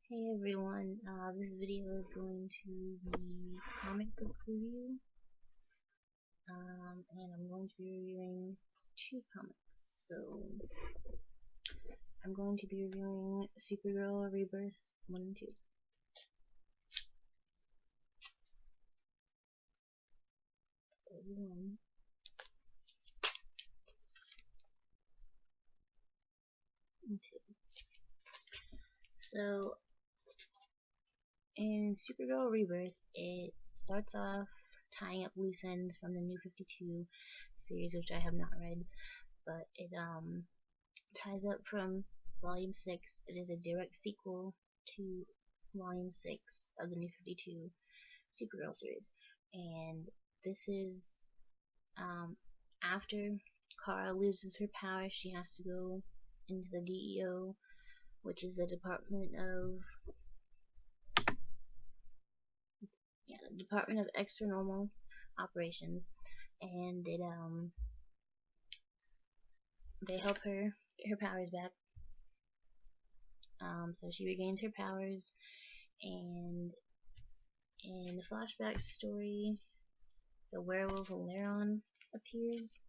Hey everyone, this video is going to be comic book review, and I'm going to be reviewing two comics. So, I'm going to be reviewing Supergirl Rebirth 1 and 2. 1 and 2. So, in Supergirl Rebirth, it starts off tying up loose ends from the New 52 series, which I have not read, but it ties up from Volume 6. It is a direct sequel to Volume 6 of the New 52 Supergirl series, and this is after Kara loses her power. She has to go into the DEO, which is the Department of Extranormal Operations, and they help her get her powers back. So she regains her powers, and in the flashback story, the werewolf Laron appears,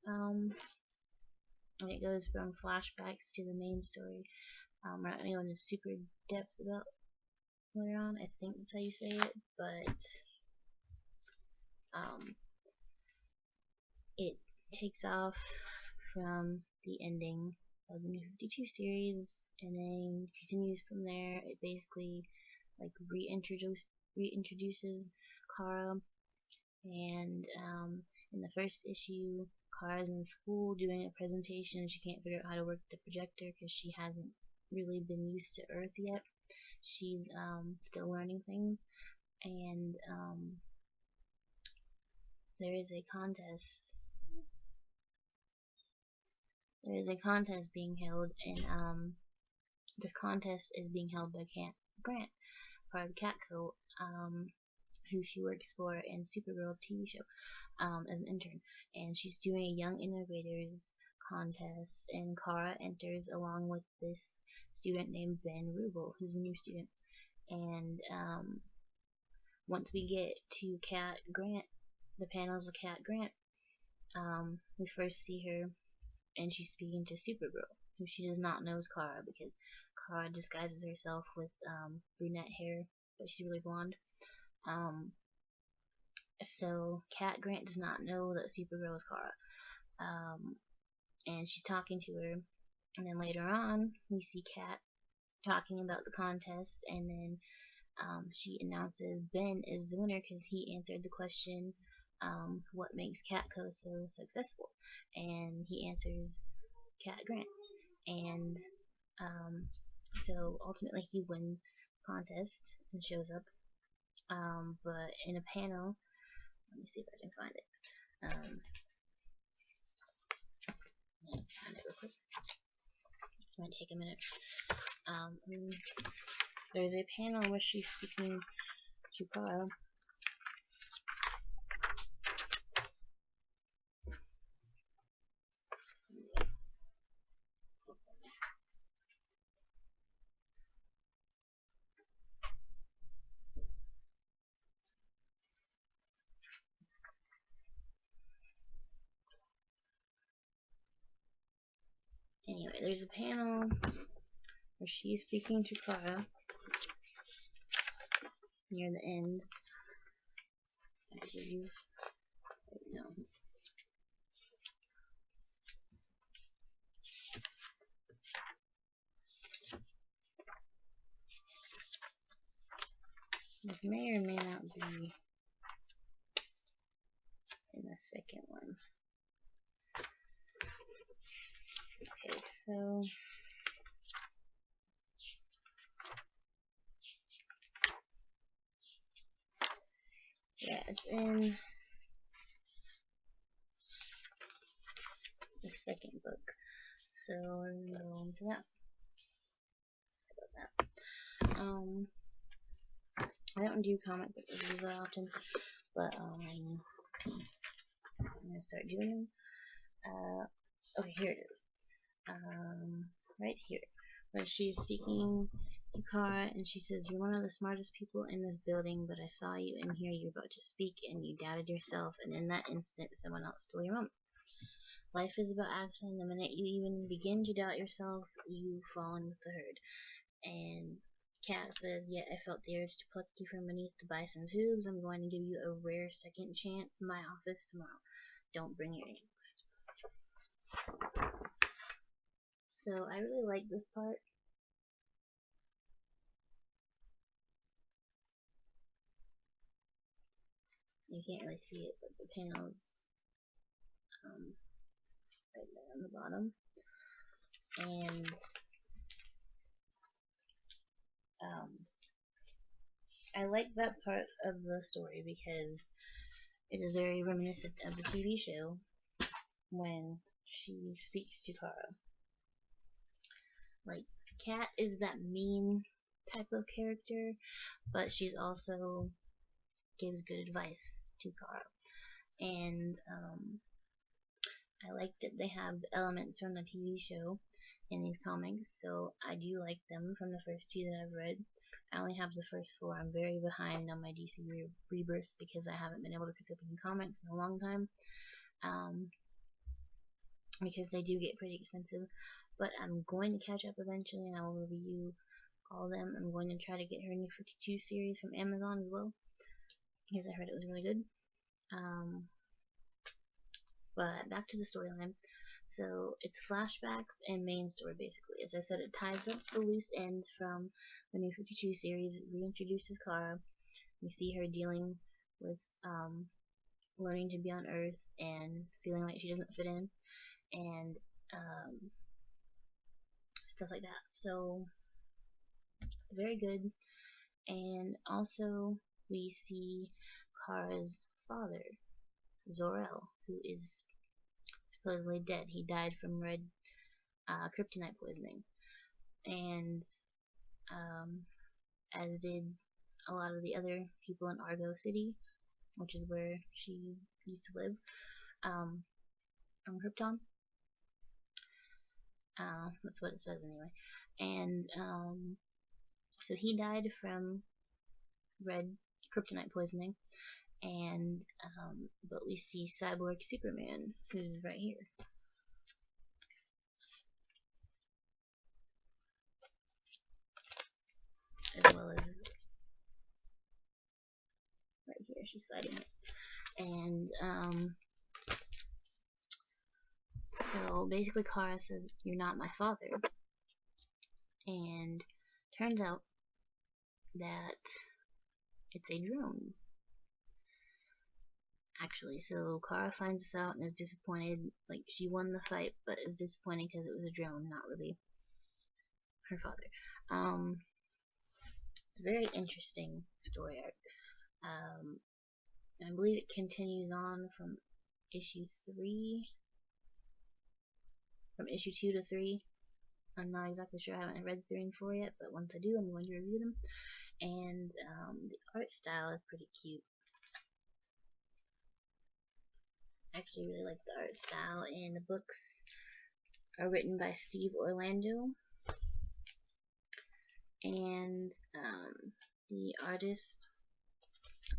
and it goes from flashbacks to the main story. We're not going to go into super depth about Laron, I think that's how you say it, but it takes off from the ending of the New 52 series and then continues from there. It basically like reintroduces Kara, and in the first issue, Kara's in school doing a presentation. She can't figure out how to work the projector because she hasn't really been used to Earth yet. She's still learning things, and there is a contest. There is a contest being held, and this contest is being held by Grant, part of Catco, who she works for in Supergirl TV show as an intern, and she's doing a Young Innovators contest, and Kara enters along with this student named Ben Rubel, who's a new student. And once we get to Cat Grant, the panels with Cat Grant, we first see her, and she's speaking to Supergirl, who she does not know is Kara, because Kara disguises herself with brunette hair, but she's really blonde. So Cat Grant does not know that Supergirl is Kara, and she's talking to her, and then later on we see Cat talking about the contest, and then she announces Ben is the winner because he answered the question, what makes Catco so successful, and he answers Cat Grant, and so ultimately he wins the contest and shows up, but in a panel, let me see if I can find it. Find it real quick. This might take a minute. There's a panel where she's speaking to Kara. Anyway, there's a panel where she's speaking to Kara near the end. I believe. No. This may or may not be in the second one. Okay, so yeah, it's in the second book. So we're gonna go into that. I don't do comic book reviews that often, but I'm gonna start doing them. Okay, here it is. Right here, where she's speaking to Kara, and she says, "You're one of the smartest people in this building, but I saw you in here, you're about to speak, and you doubted yourself, and in that instant, someone else stole your moment. Life is about action. The minute you even begin to doubt yourself, you fall in with the herd." And Kat says, "Yet I felt the urge to pluck you from beneath the bison's hooves. I'm going to give you a rare second chance in my office tomorrow. Don't bring your angst." So I really like this part. You can't really see it, but the panels right there on the bottom. And I like that part of the story because it is very reminiscent of the TV show when she speaks to Kara. Like, Kat is that mean type of character, but she's also gives good advice to Kara. And I like that they have the elements from the TV show in these comics, so I do like them from the first two that I've read. I only have the first four. I'm very behind on my DC Rebirth because I haven't been able to pick up any comics in a long time, because they do get pretty expensive. But I'm going to catch up eventually, and I will review all of them. I'm going to try to get her new 52 series from Amazon as well, because I heard it was really good. But back to the storyline. So it's flashbacks and main story basically. As I said, it ties up the loose ends from the new 52 series. It reintroduces Kara. We see her dealing with learning to be on Earth and feeling like she doesn't fit in, and stuff like that. So very good. And also we see Kara's father, Zor-El, who is supposedly dead. He died from red kryptonite poisoning, and as did a lot of the other people in Argo City, which is where she used to live, on Krypton. That's what it says anyway. And so he died from red kryptonite poisoning, and but we see Cyborg Superman, who's right here. As well as right here, she's fighting it. And so basically Kara says, "You're not my father," and turns out that it's a drone, actually. So Kara finds this out and is disappointed. Like, she won the fight, but is disappointed because it was a drone, not really her father. It's a very interesting story arc. I believe it continues on from issue 2 to 3. I'm not exactly sure. I haven't read 3 and 4 yet, but once I do, I'm going to review them. And the art style is pretty cute. I actually really like the art style, and the books are written by Steve Orlando. And the artist,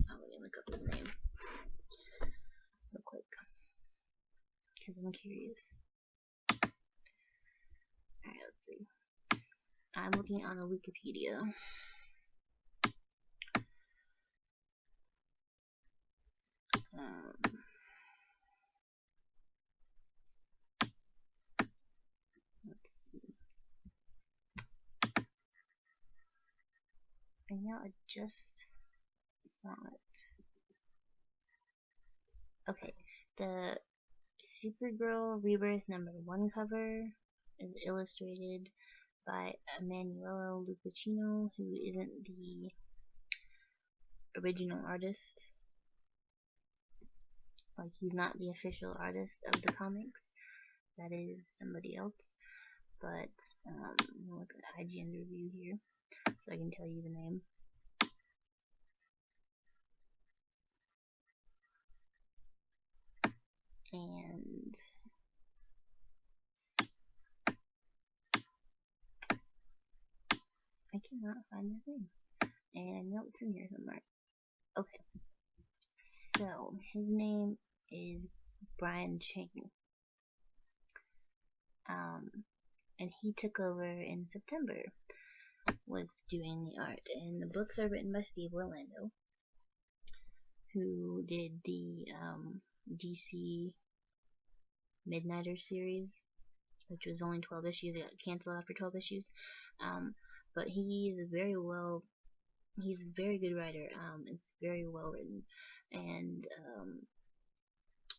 let me look up his name real quick, because I'm curious. Alright, let's see. I'm looking on a Wikipedia. Let's see. I know I just saw it. Okay, the Supergirl Rebirth #1 cover is illustrated by Emanuele Lupacchino, who isn't the original artist. Like, he's not the official artist of the comics. That is somebody else. But we'll look at IGN's review here, so I can tell you the name. And I cannot find his name. And I know it's in here somewhere. Okay. So, his name is Brian Chang. And he took over in September with doing the art. And the books are written by Steve Orlando, who did the DC Midnighter series, which was only 12 issues. It got canceled after 12 issues. But he's a very good writer. It's very well written. And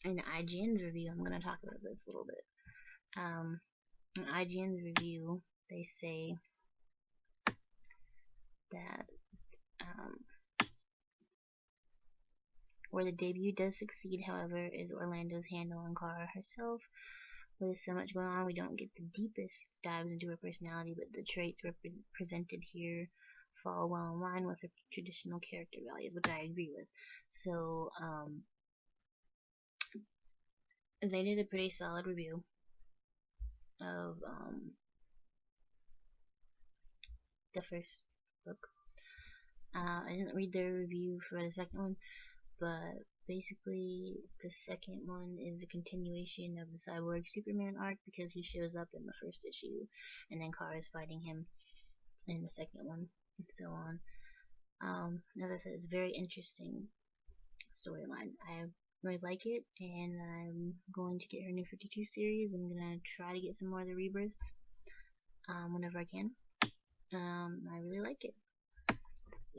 in IGN's review, I'm going to talk about this a little bit. In IGN's review, they say that where the debut does succeed, however, is Orlando's handle on Kara herself. With so much going on, we don't get the deepest dives into her personality, but the traits presented here fall well in line with her traditional character values, which I agree with. So, they did a pretty solid review of the first book. I didn't read their review for the second one, but basically the second one is a continuation of the Cyborg Superman arc because he shows up in the first issue, and then Kara's fighting him in the second one, and so on. As I said, it's a very interesting storyline. I really like it, and I'm going to get her new 52 series. I'm gonna try to get some more of the Rebirths whenever I can. I really like it. It's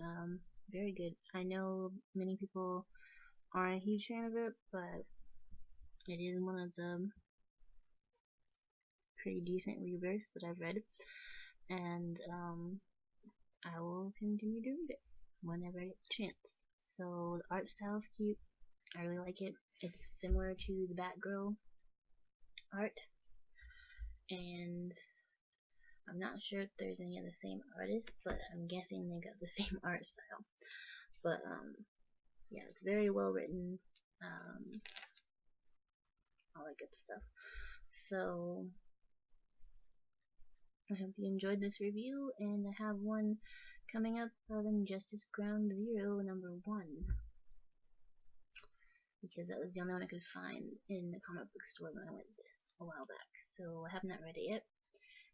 very good. I know many people aren't a huge fan of it, but it is one of the pretty decent Rebirths that I've read, and I will continue to read it whenever I get the chance. So the art style is cute. I really like it. It's similar to the Batgirl art, and I'm not sure if there's any of the same artist, but I'm guessing they got the same art style. But yeah, it's very well written, all that good stuff. So I hope you enjoyed this review, and I have one coming up of Injustice Ground Zero #1, because that was the only one I could find in the comic book store when I went a while back. So I have not read it yet.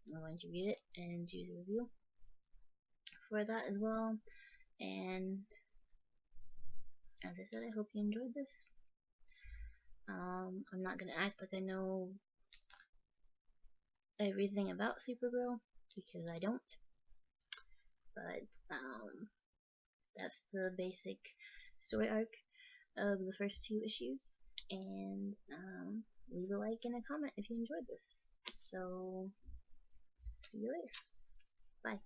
I'm going to read it and do the review for that as well. And as I said, I hope you enjoyed this. I'm not gonna act like I know everything about Supergirl, because I don't. But that's the basic story arc of the first 2 issues. And leave a like and a comment if you enjoyed this. So see you later. Bye.